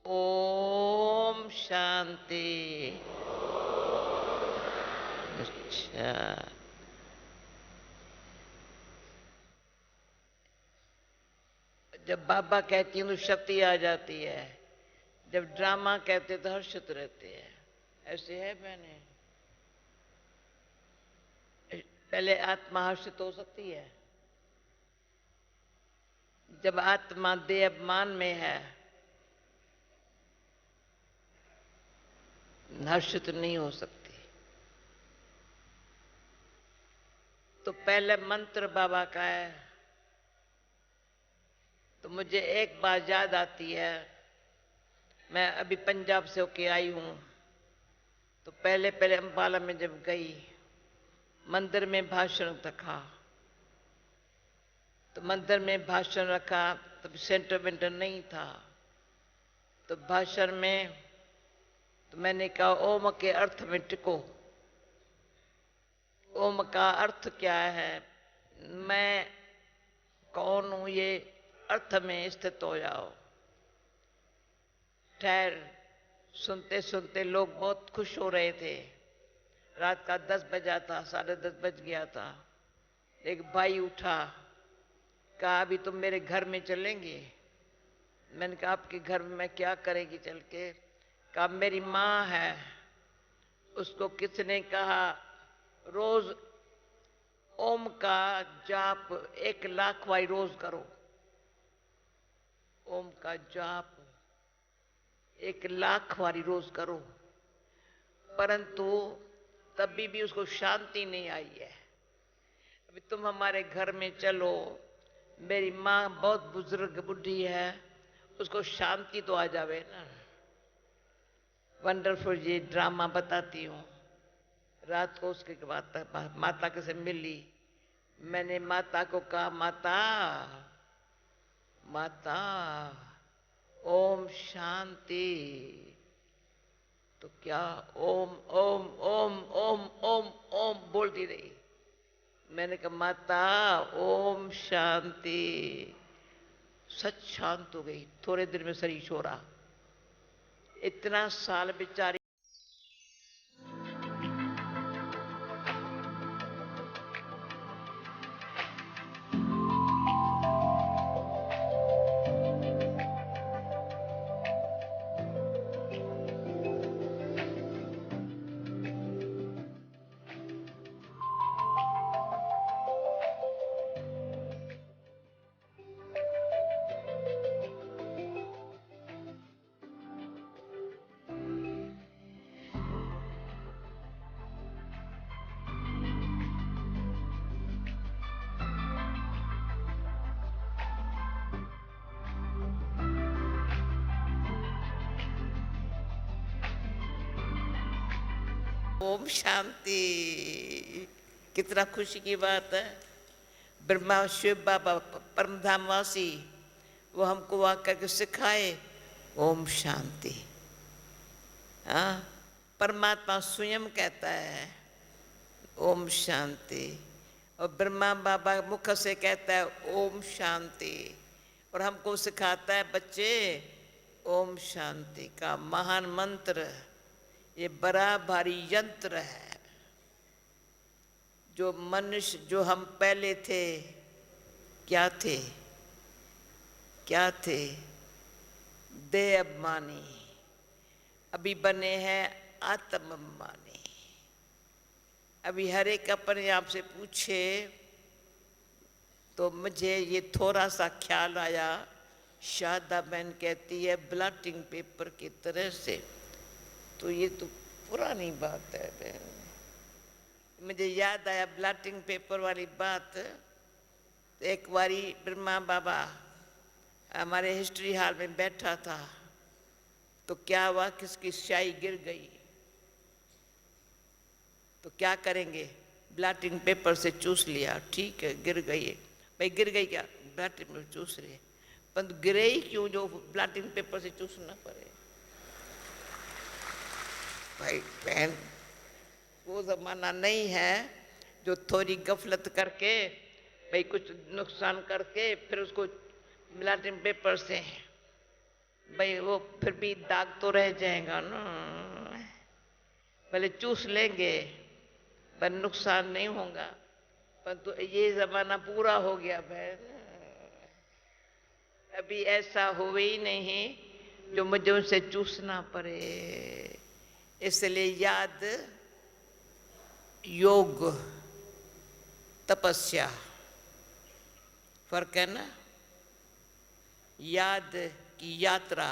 ओम शांति। अच्छा, जब बाबा कहती हैं तो शक्ति आ जाती है, जब ड्रामा कहते तो हर्षित रहते हैं। ऐसे है मैंने, पहले आत्मा हर्षित हो सकती है। जब आत्मा देह अभिमान में है, हर्षित नहीं हो सकती। तो पहले मंत्र बाबा का है, तो मुझे एक बात याद आती है। मैं अभी पंजाब से होके आई हूं, तो पहले पहले अम्बाला में जब गई, मंदिर में भाषण रखा, तो मंदिर में भाषण रखा, तब सेंटर वेंटर नहीं था। तो भाषण में तो मैंने कहा ओम के अर्थ में टिको। ओम का अर्थ क्या है, मैं कौन हूं, ये अर्थ में स्थित हो जाओ। ठहर। सुनते सुनते लोग बहुत खुश हो रहे थे। रात का 10 बजा था, 10:30 बज गया था। एक भाई उठा, कहा अभी तुम मेरे घर में चलेंगे। मैंने कहा आपके घर में मैं क्या करेगी चल के। कहा मेरी माँ है, उसको किसने कहा रोज ओम का जाप 1,00,000 बार रोज करो। ओम का जाप 1,00,000 बार रोज करो, परंतु तभी भी उसको शांति नहीं आई है। अभी तुम हमारे घर में चलो, मेरी माँ बहुत बुजुर्ग बुढ़ी है, उसको शांति तो आ जावे ना। वंडरफुल ये ड्रामा बताती हूँ। रात को उसके बाद माता के से मिली। मैंने माता को कहा माता, माता ओम शांति। तो क्या ओम ओम ओम ओम ओम ओम बोलती रही। मैंने कहा माता ओम शांति। सच शांत हो गई, थोड़े दिन में शरीर छोड़ा। इतना साल बेचारी ओम शांति। कितना खुशी की बात है। ब्रह्मा शिव बाबा परमधामवासी, वो हमको आकर के सिखाए ओम शांति। हाँ, परमात्मा स्वयं कहता है ओम शांति, और ब्रह्मा बाबा मुख से कहता है ओम शांति, और हमको सिखाता है बच्चे ओम शांति का महान मंत्र। ये बड़ा भारी यंत्र है। जो मनुष्य, जो हम पहले थे, क्या थे, क्या थे, देह अभिमानी, अभी बने हैं आत्म अभिमानी। अभी हर एक अपने आप से पूछे, तो मुझे ये थोड़ा सा ख्याल आया। शारदा बहन कहती है ब्लॉटिंग पेपर की तरह से, तो ये तो पुरानी बात है बहन। मुझे याद आया ब्लॉटिंग पेपर वाली बात। एक बारी ब्रह्मा बाबा हमारे हिस्ट्री हॉल में बैठा था, तो क्या हुआ, किसकी स्याही गिर गई। तो क्या करेंगे, ब्लॉटिंग पेपर से चूस लिया। ठीक है गिर गई, भाई गिर गई क्या, ब्लॉटिंग पेपर चूस रहे, परंतु गिरे ही क्यों जो ब्लॉटिंग पेपर से चूसना पड़े। भाई बहन, वो जमाना नहीं है जो थोड़ी गफलत करके, भाई कुछ नुकसान करके फिर उसको ब्लॉटिंग पेपर से भाई वो फिर भी दाग तो रह जाएगा ना, भले चूस लेंगे पर नुकसान नहीं होगा। पर तो ये जमाना पूरा हो गया बहन, अभी ऐसा हो ही नहीं जो मुझे उनसे चूसना पड़े। इसलिए याद, योग, तपस्या, फर्क है ना। याद की यात्रा,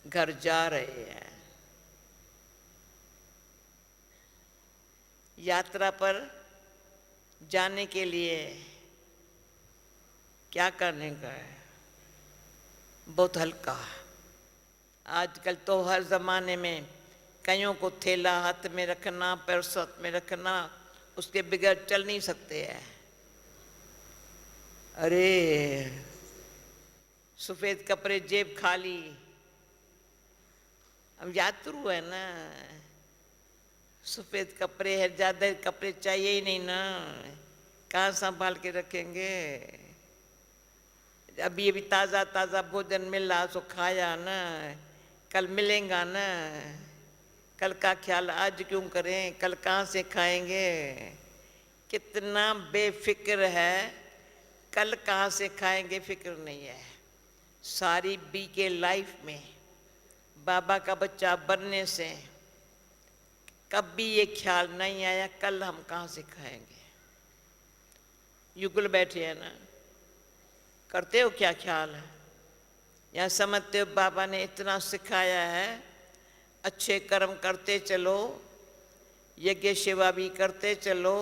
घर जा रहे हैं, यात्रा पर जाने के लिए क्या करने का है, बहुत हल्का। आजकल तो हर ज़माने में कईयों को थैला हाथ में रखना, पर्स हाथ में रखना, उसके बगैर चल नहीं सकते हैं। अरे सफ़ेद कपड़े, जेब खाली, हम यात्रु है ना, सफ़ेद कपड़े है, ज़्यादा कपड़े चाहिए ही नहीं ना, कहाँ संभाल के रखेंगे। अभी अभी ताज़ा ताज़ा भोजन मिला सो खाया ना, कल मिलेगा ना, कल का ख्याल आज क्यों करें, कल कहाँ से खाएंगे। कितना बेफिक्र है, कल कहाँ से खाएंगे फिक्र नहीं है। सारी बी के लाइफ में बाबा का बच्चा बनने से कभी ये ख्याल नहीं आया कल हम कहाँ से खाएंगे। युगल बैठे हैं ना, करते हो क्या ख्याल है, या समझते हो बाबा ने इतना सिखाया है, अच्छे कर्म करते चलो, यज्ञ सेवा भी करते चलो,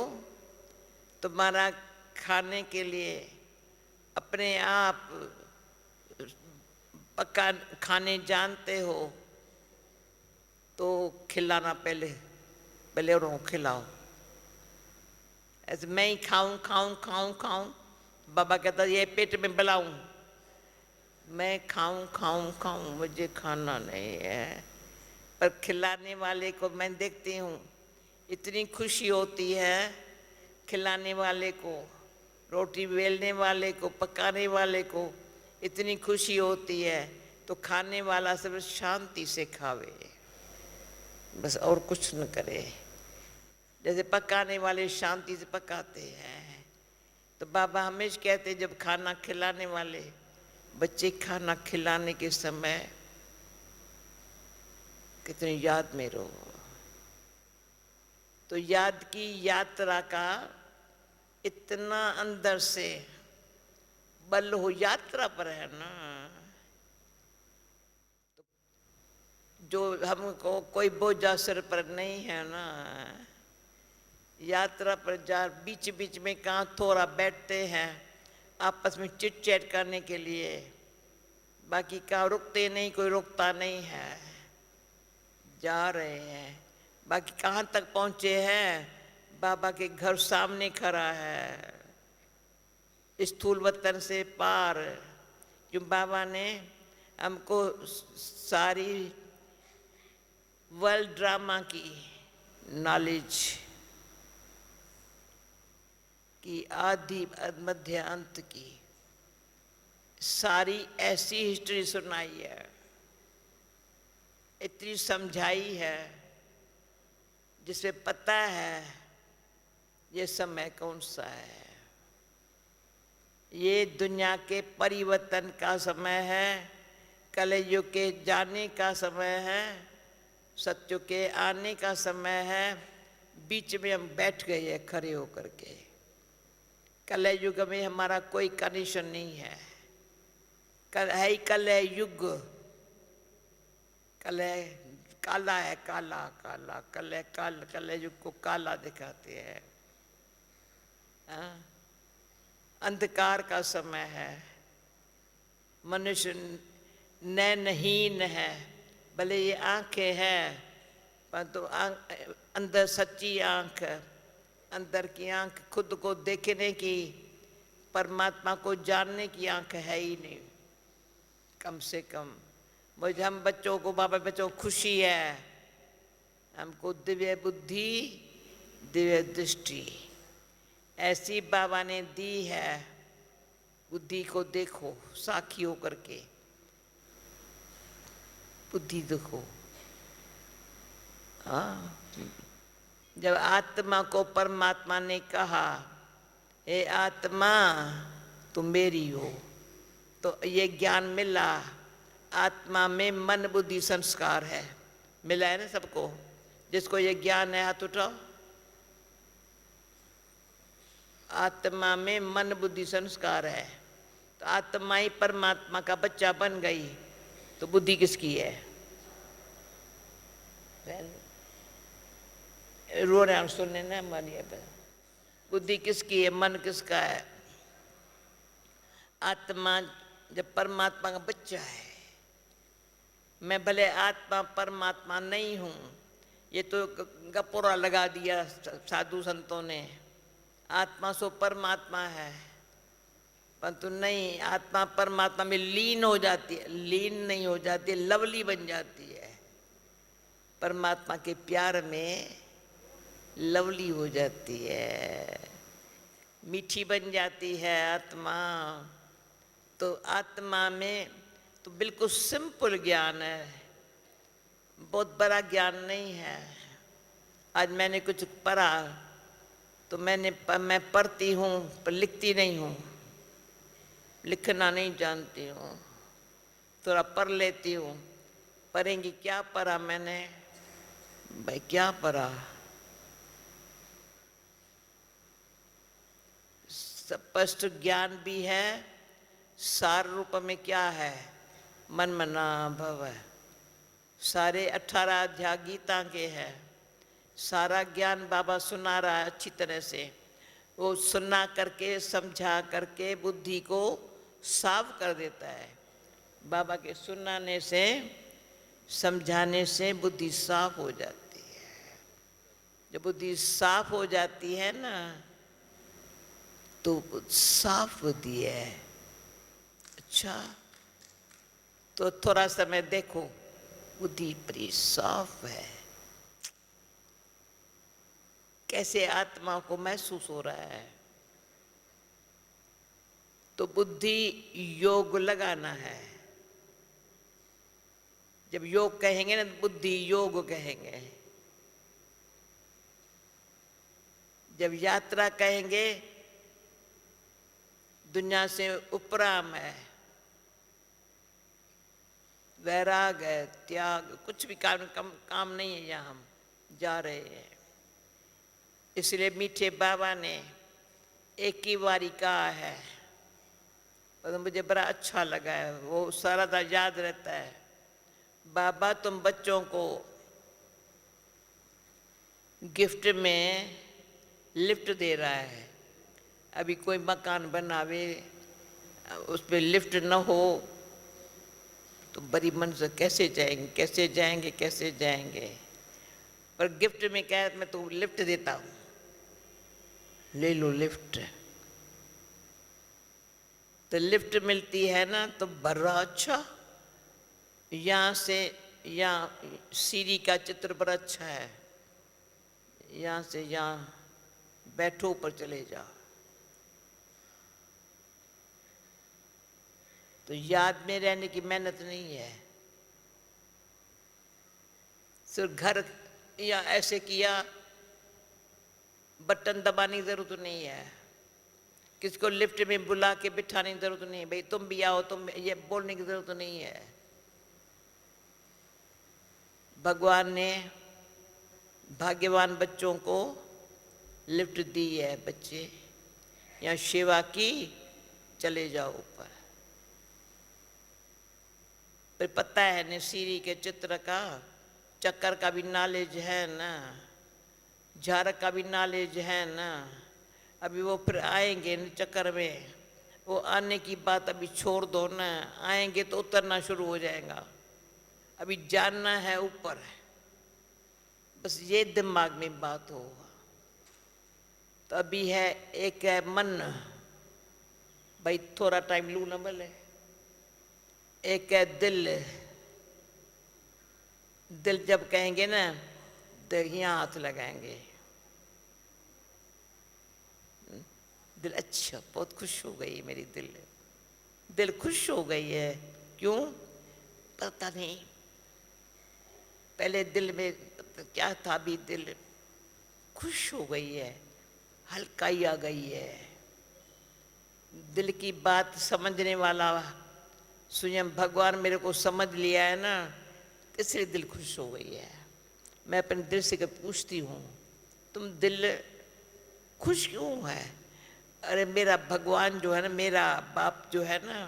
तुम्हारा खाने के लिए अपने आप पका खाने जानते हो तो खिलाना, पहले पहले उनको खिलाओ। ऐसे मैं ही खाऊं खाऊं खाऊं खाऊं, बाबा कहता ये पेट में बलाऊं, मैं खाऊं खाऊं खाऊं, मुझे खाना नहीं है। पर खिलाने वाले को मैं देखती हूँ इतनी खुशी होती है, खिलाने वाले को, रोटी बेलने वाले को, पकाने वाले को इतनी खुशी होती है, तो खाने वाला सब शांति से खावे, बस और कुछ न करे। जैसे पकाने वाले शांति से पकाते हैं, तो बाबा हमेशा कहते जब खाना खिलाने वाले बच्चे खाना खिलाने के समय कितनी याद में रहो। तो याद की यात्रा का इतना अंदर से बल हो, यात्रा पर है ना, तो जो हमको कोई बोझा सिर पर नहीं है ना, यात्रा पर जा बीच बीच में कहाँ थोड़ा बैठते हैं आपस में चिट चैट करने के लिए, बाकी कहाँ रुकते नहीं, कोई रुकता नहीं है, जा रहे हैं। बाकी कहाँ तक पहुँचे हैं, बाबा के घर सामने खड़ा है, स्थूल वतन से पार, जो बाबा ने हमको सारी वर्ल्ड ड्रामा की नॉलेज की, आदि मध्य अंत की सारी ऐसी हिस्ट्री सुनाई है, इतनी समझाई है, जिसे पता है ये समय कौन सा है। ये दुनिया के परिवर्तन का समय है, कलयुग के जाने का समय है, सत्य के आने का समय है। बीच में हम बैठ गए हैं खड़े होकर के। कलयुग में हमारा कोई कंडीशन नहीं है, कल है ही कलयुग, कल काला है, काला काला कल काल, कलयुग को काला दिखाते हैं। अंधकार का समय है, मनुष्य नैनहीन है, भले ये आंखें हैं परंतु अंदर सच्ची आंख, अंदर की आंख खुद को देखने की, परमात्मा को जानने की आंख है ही नहीं। कम से कम मुझे, हम बच्चों को, बाबा बच्चों को खुशी है, हमको दिव्य बुद्धि दिव्य दृष्टि ऐसी बाबा ने दी है, बुद्धि को देखो साक्षी होकर के, बुद्धि देखो। हाँ, जब आत्मा को परमात्मा ने कहा हे आत्मा तुम मेरी हो, तो ये ज्ञान मिला। आत्मा में मन बुद्धि संस्कार है, मिला है ना सबको। जिसको ये ज्ञान है हाथ उठाओ। आत्मा में मन बुद्धि संस्कार है, तो आत्मा ही परमात्मा का बच्चा बन गई, तो बुद्धि किसकी है? रो रहे हैं सुनने ना मानिए, बुद्धि किसकी है? मन किसका है? आत्मा जब परमात्मा का बच्चा है, मैं भले आत्मा परमात्मा नहीं हूं, ये तो गपोरा लगा दिया साधु संतों ने। आत्मा सो परमात्मा है, परंतु नहीं, आत्मा परमात्मा में लीन हो जाती है। लीन नहीं हो जाती, लवली बन जाती है। परमात्मा के प्यार में लवली हो जाती है, मीठी बन जाती है आत्मा। तो आत्मा में तो बिल्कुल सिंपल ज्ञान है, बहुत बड़ा ज्ञान नहीं है। आज मैंने कुछ पढ़ा तो मैं पढ़ती हूँ पर लिखती नहीं हूँ, लिखना नहीं जानती हूँ, थोड़ा पढ़ लेती हूँ। पढ़ेंगी क्या पढ़ा मैंने? भाई क्या पढ़ा? स्पष्ट ज्ञान भी है, सार रूप में क्या है? मन मना भव। सारे 18 अध्याय गीता के हैं, सारा ज्ञान बाबा सुना रहा है अच्छी तरह से। वो सुना करके समझा करके बुद्धि को साफ कर देता है। बाबा के सुनाने से समझाने से बुद्धि साफ हो जाती है। जब बुद्धि साफ हो जाती है ना, तो साफ बुद्धि है। अच्छा, तो थोड़ा समय देखो, बुद्धि बड़ी साफ है। कैसे आत्मा को महसूस हो रहा है? तो बुद्धि योग लगाना है। जब योग कहेंगे ना, बुद्धि योग कहेंगे। जब यात्रा कहेंगे, दुनिया से उपराम है, वैराग है, त्याग, कुछ भी काम नहीं है, यहाँ हम जा रहे हैं। इसलिए मीठे बाबा ने एक ही बारी कहा है, पर मुझे बड़ा अच्छा लगा है, वो सारा था याद रहता है। बाबा तुम बच्चों को गिफ्ट में लिफ्ट दे रहा है। अभी कोई मकान बनावे, उस पर लिफ्ट न हो तो बड़ी मन से कैसे जाएंगे, कैसे जाएंगे, कैसे जाएंगे। पर गिफ्ट में क्या है, मैं तो लिफ्ट देता हूँ, ले लो लिफ्ट। तो लिफ्ट मिलती है ना, तो बड़ा अच्छा। यहाँ से यहाँ सीढ़ी का चित्र बड़ा अच्छा है, यहाँ से यहाँ बैठो, ऊपर चले जाओ। तो याद में रहने की मेहनत नहीं है। सिर्फ घर या ऐसे किया, बटन दबाने की जरूरत नहीं है, किसको लिफ्ट में बुला के बिठाने की जरूरत नहीं है, भाई तुम भी आओ, तुम ये बोलने की जरूरत नहीं है। भगवान ने भाग्यवान बच्चों को लिफ्ट दी है। बच्चे यहाँ सेवा की, चले जाओ ऊपर। फिर पता है न, सीढ़ी के चित्र का, चक्कर का भी नॉलेज है ना, झारक का भी नॉलेज है ना। अभी वो फिर आएंगे न चक्कर में, वो आने की बात अभी छोड़ दो ना, आएंगे तो उतरना शुरू हो जाएगा। अभी जानना है ऊपर, बस ये दिमाग में बात हो। तो अभी है, एक है मन, भाई थोड़ा टाइम लू न बोले। एक है दिल, दिल जब कहेंगे ना, तो यहाँ हाथ लगाएंगे। दिल अच्छा, बहुत खुश हो गई मेरी दिल। दिल खुश हो गई है। क्यों पता नहीं, पहले दिल में क्या था, अभी दिल खुश हो गई है, हल्काई आ गई है। दिल की बात समझने वाला स्वयं भगवान मेरे को समझ लिया है ना, इसलिए दिल खुश हो गई है। मैं अपने दिल से पूछती हूँ, तुम दिल खुश क्यों है? अरे मेरा भगवान जो है ना, मेरा बाप जो है ना,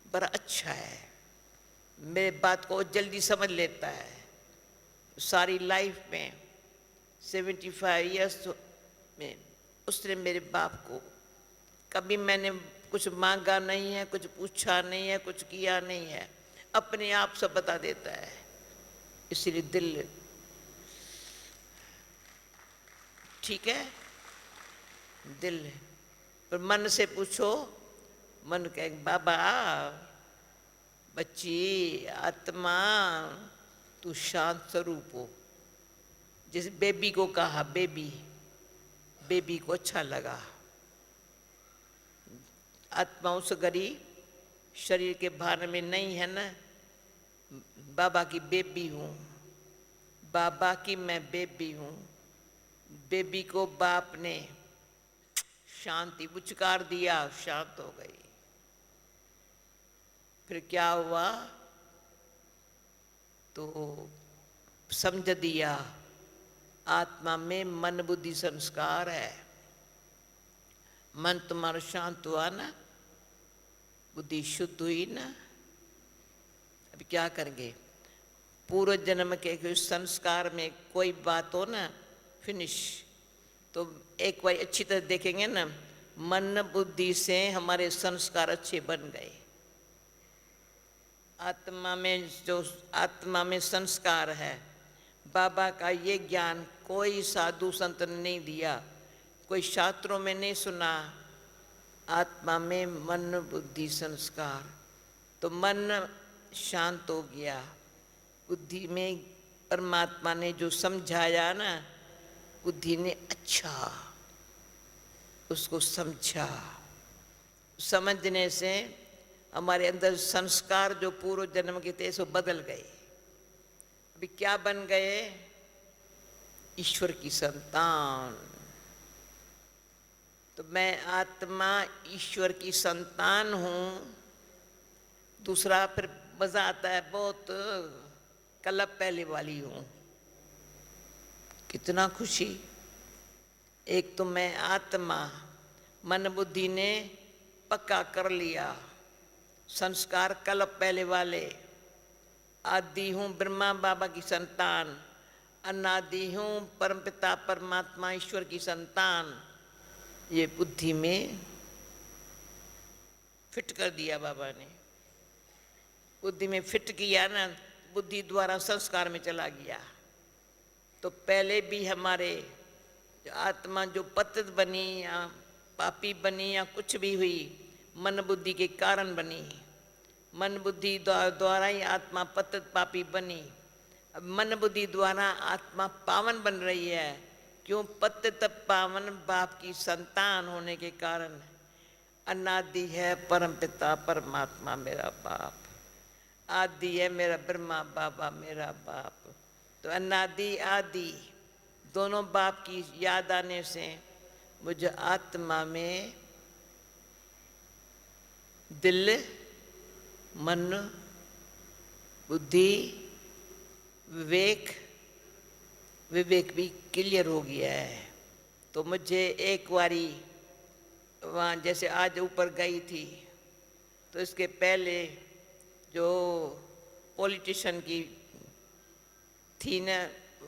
बड़ा अच्छा है, मेरे बात को जल्दी समझ लेता है। सारी लाइफ में 75 ईयर्स में उसने मेरे बाप को कभी मैंने कुछ मांगा नहीं है, कुछ पूछा नहीं है, कुछ किया नहीं है, अपने आप सब बता देता है। इसलिए दिल ठीक है। दिल पर मन से पूछो, मन कहे बाबा बच्ची आत्मा तू शांत स्वरूप हो। जैसे बेबी को कहा, बेबी को अच्छा लगा। आत्मा उस घड़ी शरीर के भार में नहीं है ना, बाबा की बेबी हूँ, बाबा की मैं बेबी हूँ। बेबी को बाप ने शांति पुचकार दिया, शांत हो गई। फिर क्या हुआ, तो समझ दिया आत्मा में मन बुद्धि संस्कार है। मन तुम्हारा शांत हुआ ना, बुद्धि शुद्ध हुई ना, अब क्या करेंगे? पूर्व जन्म के संस्कार में कोई बात हो ना, फिनिश। तो एक बार अच्छी तरह देखेंगे ना, मन बुद्धि से हमारे संस्कार अच्छे बन गए। आत्मा में जो आत्मा में संस्कार है, बाबा का ये ज्ञान कोई साधु संत ने नहीं दिया, कोई शास्त्रों में नहीं सुना। आत्मा में मन बुद्धि संस्कार, तो मन शांत हो गया। बुद्धि में परमात्मा ने जो समझाया ना, बुद्धि ने अच्छा उसको समझा। समझने से हमारे अंदर संस्कार जो पूर्व जन्म के थे सो बदल गए। अभी क्या बन गए? ईश्वर की संतान। तो मैं आत्मा ईश्वर की संतान हूँ। दूसरा फिर मजा आता है बहुत, कलप पहले वाली हूँ, कितना खुशी। एक तो मैं आत्मा, मन बुद्धि ने पक्का कर लिया, संस्कार कलप पहले वाले। आदि हूँ ब्रह्मा बाबा की संतान, अनादि हूँ परमपिता परमात्मा ईश्वर की संतान। ये बुद्धि में फिट कर दिया बाबा ने। बुद्धि में फिट किया ना, बुद्धि द्वारा संस्कार में चला गया। तो पहले भी हमारे आत्मा जो पतित बनी या पापी बनी या कुछ भी हुई, मन बुद्धि के कारण बनी। मन बुद्धि द्वारा ही आत्मा पतित पापी बनी। अब मन बुद्धि द्वारा आत्मा पावन बन रही है। क्यों? पतित पावन बाप की संतान होने के कारण। अनादि है परमपिता परमात्मा मेरा बाप, आदि है मेरा ब्रह्मा बाबा मेरा बाप। तो अनादि आदि दोनों बाप की याद आने से मुझे आत्मा में दिल मन बुद्धि विवेक भी क्लियर हो गया है। तो मुझे एक बारी वहाँ जैसे आज ऊपर गई थी, तो इसके पहले जो पॉलिटिशियन की थी ना,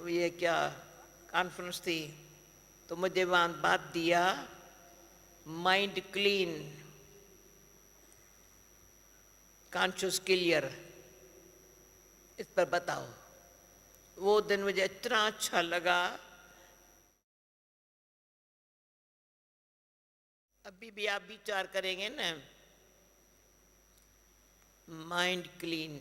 ये क्या कॉन्फ्रेंस थी, तो मुझे वहाँ बात दिया माइंड क्लीन कॉन्शियस क्लियर, इस पर बताओ। वो दिन मुझे इतना अच्छा लगा। अभी भी आप विचार करेंगे ना, माइंड क्लीन,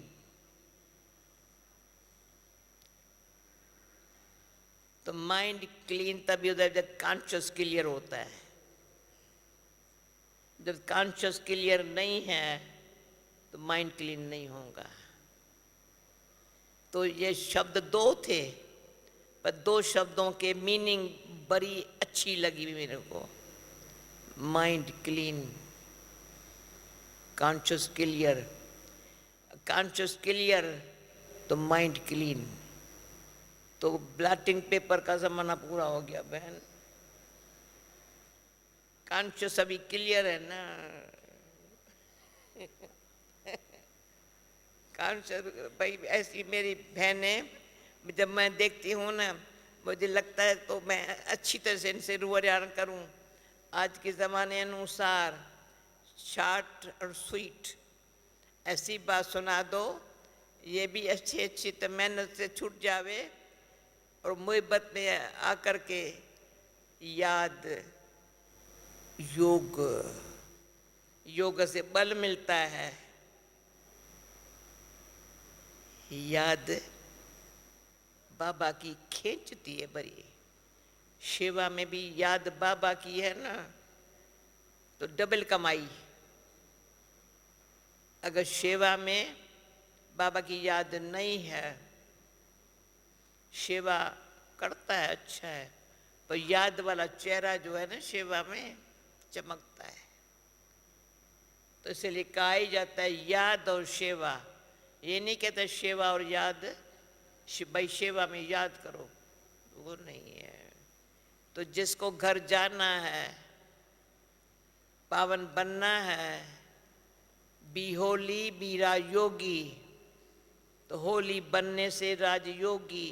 तो माइंड क्लीन तभी होता है जब कॉन्शियस क्लियर होता है। जब कॉन्शियस क्लियर नहीं है तो माइंड क्लीन नहीं होगा। तो ये शब्द दो थे, पर दो शब्दों के मीनिंग बड़ी अच्छी लगी मेरे को। Mind clean, conscious clear. Conscious clear तो माइंड क्लीन। तो ब्लॉटिंग पेपर का जमाना पूरा हो गया बहन। कॉन्शियस अभी क्लियर है ना। कॉन्शियस भाई, ऐसी मेरी बहनें जब मैं देखती हूँ ना, मुझे लगता है तो मैं अच्छी तरह से इनसे रूबरू करूँ। आज के ज़माने अनुसार शॉर्ट और स्वीट ऐसी बात सुना दो, ये भी अच्छी अच्छी तो मेहनत से छूट जावे और मोहब्बत में आकर के याद। योग, योग से बल मिलता है। याद बाबा की खींचती है बड़ी। सेवा में भी याद बाबा की है ना, तो डबल कमाई। अगर सेवा में बाबा की याद नहीं है, सेवा करता है अच्छा है, पर याद वाला चेहरा जो है ना सेवा में चमकता है। तो इसलिए कहा ही जाता है याद और सेवा। ये नहीं कहते सेवा और याद, भाई सेवा में याद करो, वो नहीं है। तो जिसको घर जाना है, पावन बनना है, बी होली बी राजयोगी, तो होली बनने से राजयोगी।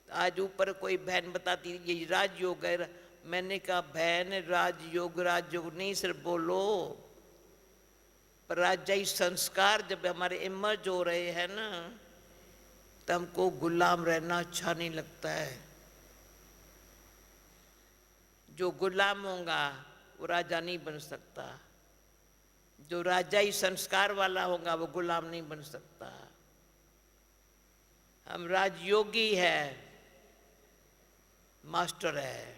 तो आज ऊपर कोई बहन बताती ये राजयोग है, मैंने कहा बहन राजयोग राजयोग नहीं सिर्फ बोलो, पर राजाई संस्कार जब हमारे इमर्ज हो रहे हैं ना, तो हमको गुलाम रहना अच्छा नहीं लगता है। जो गुलाम होगा वो राजा नहीं बन सकता, जो राजाई संस्कार वाला होगा वो गुलाम नहीं बन सकता। हम राजयोगी है, मास्टर है,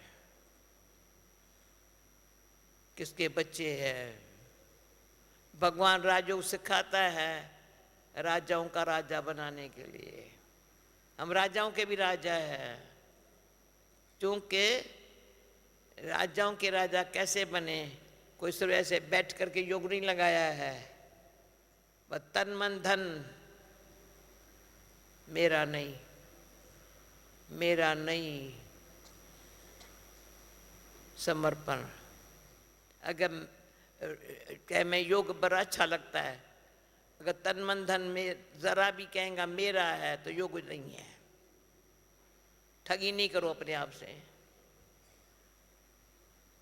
किसके बच्चे हैं। भगवान राजयोग सिखाता है राजाओं का राजा बनाने के लिए। हम राजाओं के भी राजा हैं, क्योंकि राजाओं के राजा कैसे बने, कोई सिर्फ ऐसे बैठ करके योग नहीं लगाया है। बस तन मन धन मेरा नहीं, मेरा नहीं, समर्पण। अगर कह मैं योग बड़ा अच्छा लगता है, अगर तन मन धन में जरा भी कहेंगे मेरा है तो योग नहीं है। ठगी नहीं करो अपने आप से।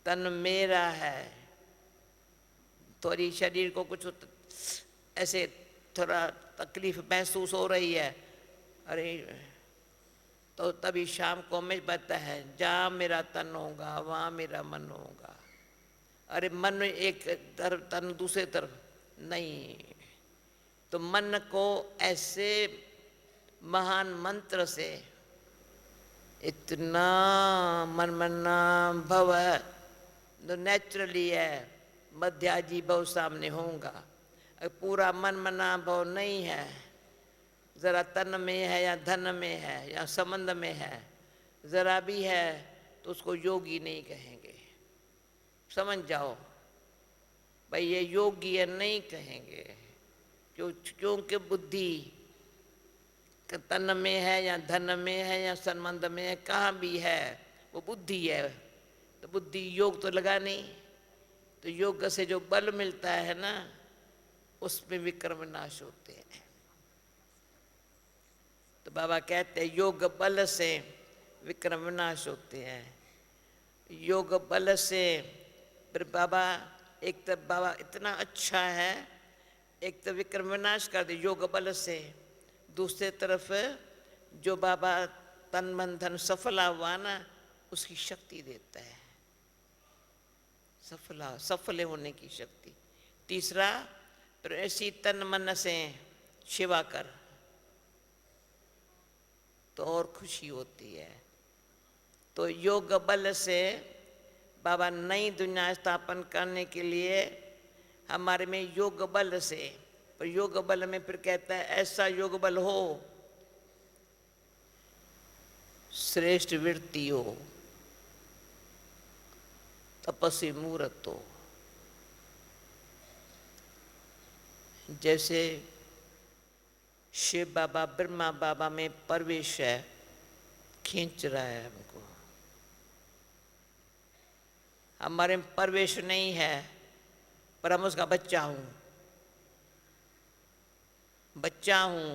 तन मेरा है, थोड़ी शरीर को कुछ ऐसे थोड़ा तकलीफ महसूस हो रही है, अरे तो तभी शाम को हमें बताता है जहाँ मेरा तन होगा वहाँ मेरा मन होगा। अरे मन एक तरफ तन दूसरे तरफ नहीं। तो मन को ऐसे महान मंत्र से इतना मन मना भव तो नेचुरली है, मध्याजी भव सामने होगा। पूरा मन मना भव नहीं है, जरा तन में है या धन में है या संबंध में है, जरा भी है तो उसको योगी नहीं कहेंगे। समझ जाओ भाई, ये योगी है नहीं कहेंगे, क्योंकि बुद्धि तन में है या धन में है या संबंध में है, कहाँ भी है वो बुद्धि है। तो बुद्धि योग तो लगा नहीं, तो योग से जो बल मिलता है ना, उसमें विक्रम नाश होते हैं। तो बाबा कहते हैं योग बल से विक्रम नाश होते हैं। योग बल से फिर बाबा, एक तो बाबा इतना अच्छा है, एक तो विक्रम विनाश कर दे योग बल से, दूसरे तरफ जो बाबा तन मन धन सफला हुआ ना, उसकी शक्ति देता है, सफल होने की शक्ति। तीसरा, फिर ऐसी तन मन से सेवा कर तो और खुशी होती है। तो योग बल से बाबा नई दुनिया स्थापन करने के लिए हमारे में योग बल से, पर योग बल में फिर कहता है ऐसा योग बल हो, श्रेष्ठ वृत्ति हो, तपस्वी मूर्त हो। जैसे शिव बाबा ब्रह्मा बाबा में प्रवेश है, खींच रहा है हमको। हमारे में प्रवेश नहीं है, पर हम उसका बच्चा हूँ, बच्चा हूँ।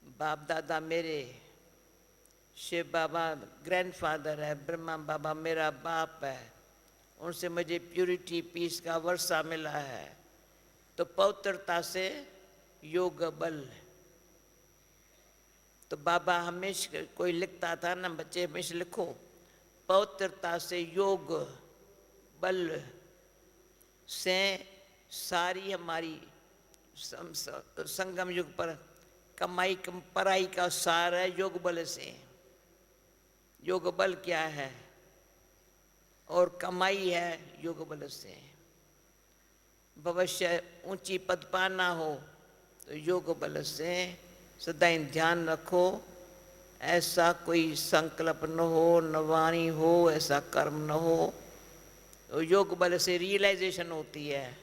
बाप दादा मेरे, शिव बाबा ग्रैंडफादर है, ब्रह्मा बाबा मेरा बाप है, उनसे मुझे प्यूरिटी पीस का वर्षा मिला है। तो पवित्रता से योग बल। तो बाबा हमेशा कोई लिखता था ना, बच्चे हमेशा लिखो, पवित्रता से योग बल से सारी हमारी संगम युग पर कमाई पराई का सार है योग बल से। योग बल क्या है और कमाई है योग बल से। भविष्य ऊंची पद पाना हो तो योग बल से सदैव ध्यान रखो, ऐसा कोई संकल्प न हो, न वाणी हो, ऐसा कर्म न हो। तो योग बल से रियलाइजेशन होती है।